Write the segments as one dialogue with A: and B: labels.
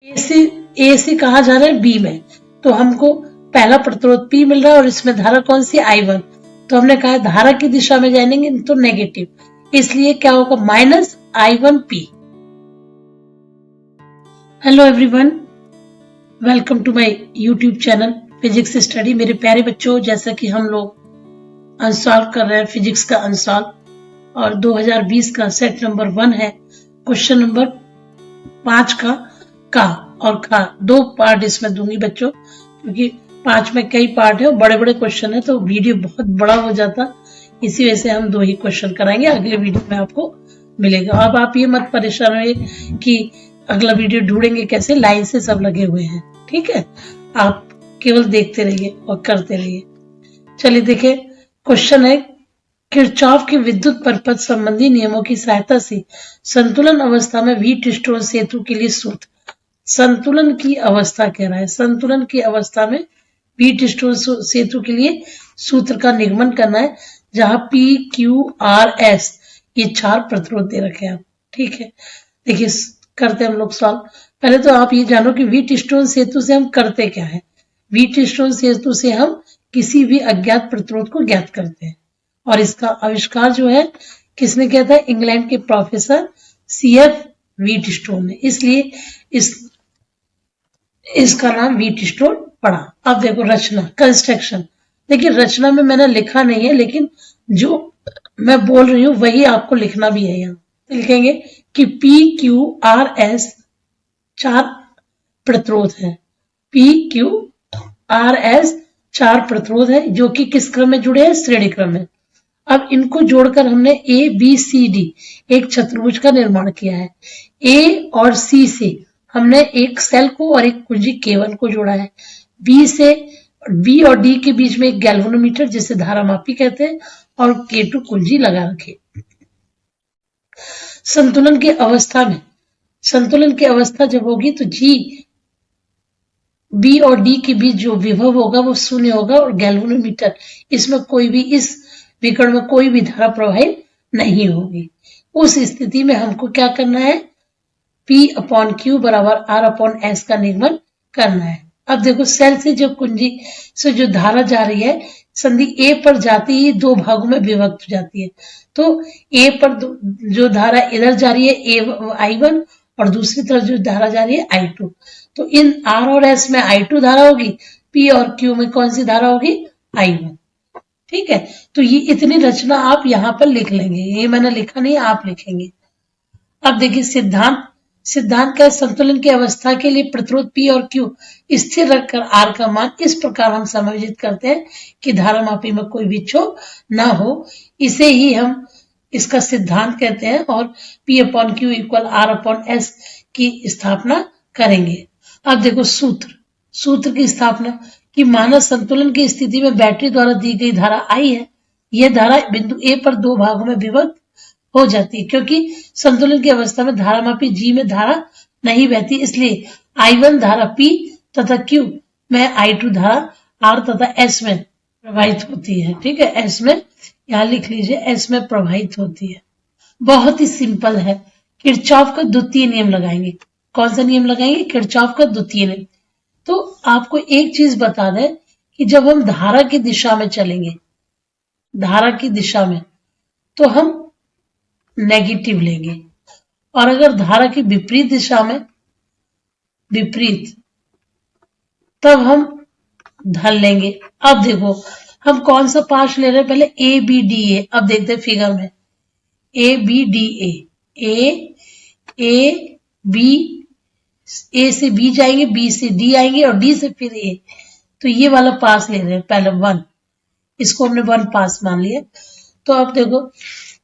A: ए से कहा जा रहा है बी में, तो हमको पहला प्रतिरोध P मिल रहा है और इसमें धारा कौन सी I1, तो हमने कहा धारा की दिशा में जाएंगे तो नेगेटिव, इसलिए क्या होगा -I1P। Hello everyone, welcome to my YouTube channel physics study. मेरे प्यारे बच्चों, जैसा कि हम लोग अनसॉल्व कर रहे हैं फिजिक्स का अनसॉल्व, और 2020 का सेट नंबर 1 है। क्वेश्चन नंबर 5 का और खा दो पार्ट इसमें दूंगी बच्चों, क्योंकि 5 में कई पार्ट है और बड़े बड़े क्वेश्चन है तो वीडियो बहुत बड़ा हो जाता, इसी वजह से हम 2 ही क्वेश्चन कराएंगे। अगले वीडियो में आपको मिलेगा। अब आप ये मत परेशान होइए कि अगला वीडियो ढूंढेंगे कैसे, लाइन से सब लगे हुए हैं, ठीक है। आप केवल देखते रहिए और करते रहिए। चलिए देखिए, क्वेश्चन है किरचॉफ के विद्युत परपथ संबंधी नियमों की सहायता से संतुलन अवस्था में व्हीटस्टोन सेतु के लिए सूत्र। संतुलन की अवस्था कह रहा है, संतुलन की अवस्था में व्हीटस्टोन सेतु के लिए सूत्र का निगमन करना है, जहां P, Q, R, S ये 4 प्रतिरोध दे रखे हैं, ठीक है। देखिए करते हम लोग सॉल्व। पहले तो आप ये जानो कि व्हीटस्टोन सेतु से हम करते क्या है। व्हीटस्टोन सेतु से हम किसी भी अज्ञात प्रतिरोध को ज्ञात करते हैं, और इसका आविष्कार जो है किसने किया था, इंग्लैंड के प्रोफेसर CF व्हीटस्टोन ने, इसलिए इसका नाम व्हीटस्टोन पड़ा। अब देखो रचना, कंस्ट्रक्शन। देखिए रचना में मैंने लिखा नहीं है, लेकिन जो मैं बोल रही हूं वही आपको लिखना भी है। यहाँ लिखेंगे कि P, Q, R, S 4 प्रतिरोध है। P, Q, R, S 4 प्रतिरोध है, जो कि किस क्रम में जुड़े हैं, श्रेणी क्रम में। अब इनको जोड़कर हमने A, B, C, D एक चतुर्भुज का निर्माण किया है। A और C से हमने एक सेल को और एक कुंजी K1 को जोड़ा है। B और D के बीच में एक गैल्वेनोमीटर जिसे धारामापी कहते हैं, और K2 कुंजी लगा रखे। संतुलन की अवस्था में, संतुलन की अवस्था जब होगी तो G, B और D के बीच जो विभव होगा वो शून्य होगा, और गैल्वेनोमीटर इसमें कोई भी, इस विकर्ण में कोई भी धारा प्रवाहित नहीं होगी। उस स्थिति में हमको क्या करना है, P/Q बराबर R/S का निगमन करना है। अब देखो सेल से जो कुंजी से जो धारा जा रही है, संधि A पर जाती ही 2 भागों में विभक्त हो जाती है। तो A पर जो धारा इधर जा रही है I1, और दूसरी तरफ जो धारा जा रही है I2। तो इन R और S में I2 धारा होगी, P और Q में कौन सी धारा होगी, I1, ठीक है। तो ये इतनी रचना आप यहाँ पर लिख लेंगे, ये मैंने लिखा नहीं, आप लिखेंगे। अब देखिए सिद्धांत का संतुलन की अवस्था के लिए प्रतिरोध P और Q स्थिर रखकर R का मान इस प्रकार हम समायोजित करते हैं कि धारामापी में कोई भी क्षोभ ना हो। इसे ही हम इसका सिद्धांत कहते हैं, और P/Q = R/S की स्थापना करेंगे। अब देखो सूत्र की स्थापना कि माना संतुलन की स्थिति में बैटरी द्वारा दी गई धारा I है। यह धारा बिंदु A पर 2 भागों में विभक्त हो जाती है, क्योंकि संतुलन की अवस्था में धारामापी G में धारा नहीं बहती, इसलिए I1 धारा P तथा Q में I2 धारा R तथा S में प्रवाहित होती है, ठीक है। S में यहाँ लिख लीजिए, S में प्रवाहित होती है। बहुत ही सिंपल है, किरचॉफ का द्वितीय नियम लगाएंगे। कौन सा नियम लगाएंगे, किरचॉफ का द्वितीय नियम। तो आपको एक चीज बता दें कि जब हम धारा की दिशा में चलेंगे, धारा की दिशा में, तो हम नेगेटिव लेंगे, और अगर धारा की विपरीत दिशा में, विपरीत, तब हम धन लेंगे। अब देखो हम कौन सा पाश ले रहे हैं, पहले ABDA। अब देखते हैं फिगर में ABDA, A से B जाएंगे, B से D आएंगे, और D से फिर A। तो ये वाला पास ले रहे हैं पहले 1, इसको हमने 1 पास मान लिया। तो अब देखो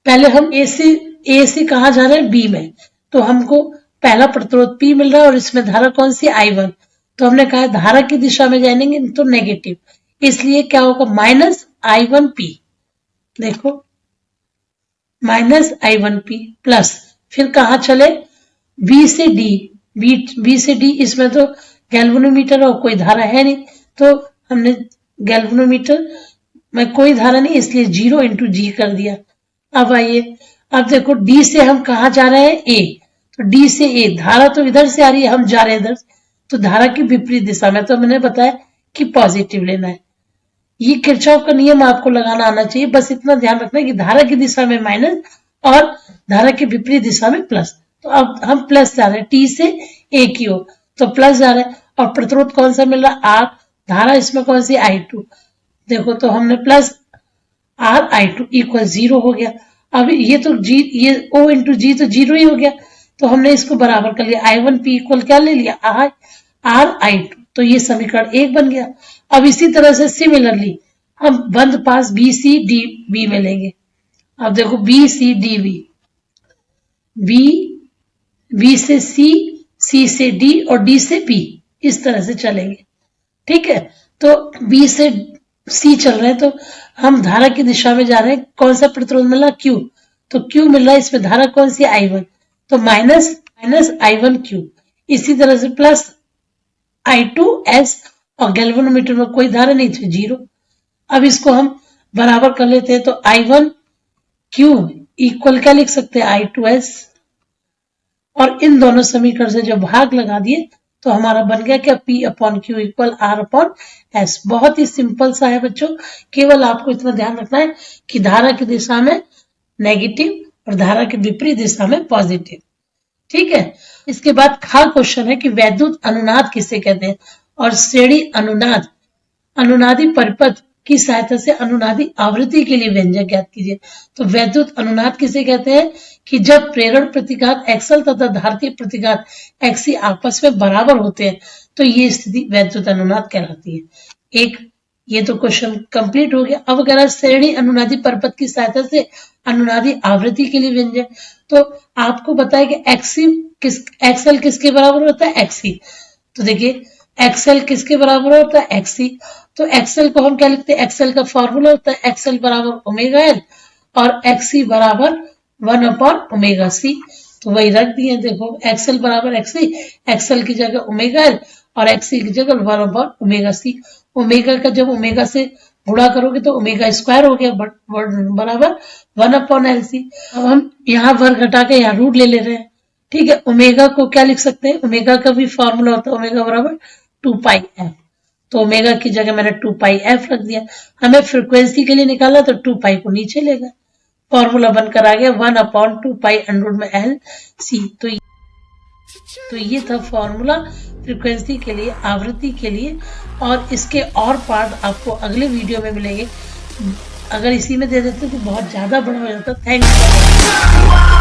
A: पहले हम A से कहा जा रहा है B में, तो हमको पहला प्रतिरोध P मिल रहा है और इसमें धारा कौन सी, I1। तो हमने कहा धारा की दिशा में जाएंगे तो नेगेटिव, इसलिए क्या होगा -I1P। देखो -I1P प्लस, फिर कहा चले B से D, B से D, इसमें तो गैल्वेनोमीटर और कोई धारा है नहीं, तो हमने गैल्वेनोमीटर में कोई धारा नहीं, इसलिए 0 × G कर दिया। अब आइए, अब देखो D से हम कहा जा रहे हैं A, तो डी से ए, धारा तो इधर से आ रही है, हम जा रहे हैं इधर, तो धारा की विपरीत दिशा में, तो मैंने बताया कि पॉजिटिव लेना है। ये किरचॉफ का नियम आपको लगाना आना चाहिए, बस इतना ध्यान रखना है कि धारा की दिशा में माइनस और धारा की विपरीत दिशा में प्लस। तो अब हम प्लस जा रहे हैं, टी से ए की ओर, तो प्लस जा रहे हैं। और प्रतिरोध कौन सा मिल रहा है, आर, धारा इसमें कौन सी, I2, देखो तो हमने प्लस आर I2 इक्वल 0 हो गया। अब ये तो जी, ये O इंटू जी तो 0 ही हो गया, तो हमने इसको बराबर कर लिया, I1P इक्वल क्या ले लिया, आर I2, तो ये समीकरण 1 बन गया। अब इसी तरह से सिमिलरली हम बंद पास बी सी डी बी में लेंगे। अब देखो बी सी डी बी से सी से डी और डी से बी, इस तरह से चलेंगे, ठीक है। तो बी से सी चल रहे हैं, तो हम धारा की दिशा में जा रहे हैं, कौन सा प्रतिरोध मिला, क्यू, तो क्यू मिल रहा है, इसमें धारा कौन सी, I1, तो माइनस I1Q, इसी तरह से प्लस I2S, और गैल्वेनोमीटर में कोई धारा नहीं थी, 0। अब इसको हम बराबर कर लेते हैं, तो I1Q इक्वल क्या लिख सकते हैं, I2S, और इन दोनों समीकरण से जब भाग लगा दिए तो हमारा बन गया क्या, P/Q इक्वल R/S। बहुत ही सिंपल सा है बच्चों, केवल आपको इतना ध्यान रखना है कि धारा की दिशा में नेगेटिव और धारा के विपरीत दिशा में पॉजिटिव, ठीक है। इसके बाद खा क्वेश्चन है कि वैद्युत अनुनाद किसे कहते हैं, और श्रेणी अनुनाद, अनुनादी परिपथ की सहायता से अनुनादी आवृत्ति के लिए व्यंजक ज्ञात कीजिए। तो वैद्युत अनुनाद किसे कहते हैं कि जब प्रेरण प्रतिघात एक्सल तथा धारतीय प्रतिघात XC आपस में बराबर होते हैं, तो ये स्थिति वैद्युत अनुनाद कहलाती है। एक ये तो क्वेश्चन कंप्लीट हो गया। अब अगर श्रेणी अनुनादी परिपथ की सहायता से अनुनादी आवृत्ति के लिए व्यंजक, तो आपको बताया कि एक्सल किसके बराबर होता है, XC। तो देखिए एक्सल किसके बराबर होता है, XC, तो एक्सल को हम क्या लिखते हैं, एक्सल का फॉर्मूला होता है एक्सल बराबर ओमेगा एल और XC बराबर 1/ओमेगा C, तो वही रख दिए। देखो एक्सल बराबर XC, एक्सल की जगह ओमेगा एल और XC की जगह 1/ओमेगा C। ओमेगा का जब ओमेगा से गुणा करोगे तो ओमेगा स्क्वायर हो गया, बराबर 1/LC। अब हम यहाँ वर्ग घटा के यहाँ रूट ले रहे हैं, ठीक है। ओमेगा को क्या लिख सकते हैं, ओमेगा का भी फॉर्मूला होता है ओमेगा बराबर 2πf, तो ओमेगा की जगह मैंने 2πf रख दिया। हमें फ्रीक्वेंसी के लिए निकाला तो 2π को नीचे लेगा, फॉर्मूला बनकर आ गया 1/2π√LC। तो ये था फॉर्मूला फ्रीक्वेंसी के लिए, आवृत्ति के लिए, और इसके और पार्ट आपको अगले वीडियो में मिलेंगे। अगर इसी में दे देते तो बहुत ज्यादा बड़ा हो जाता। Thank you.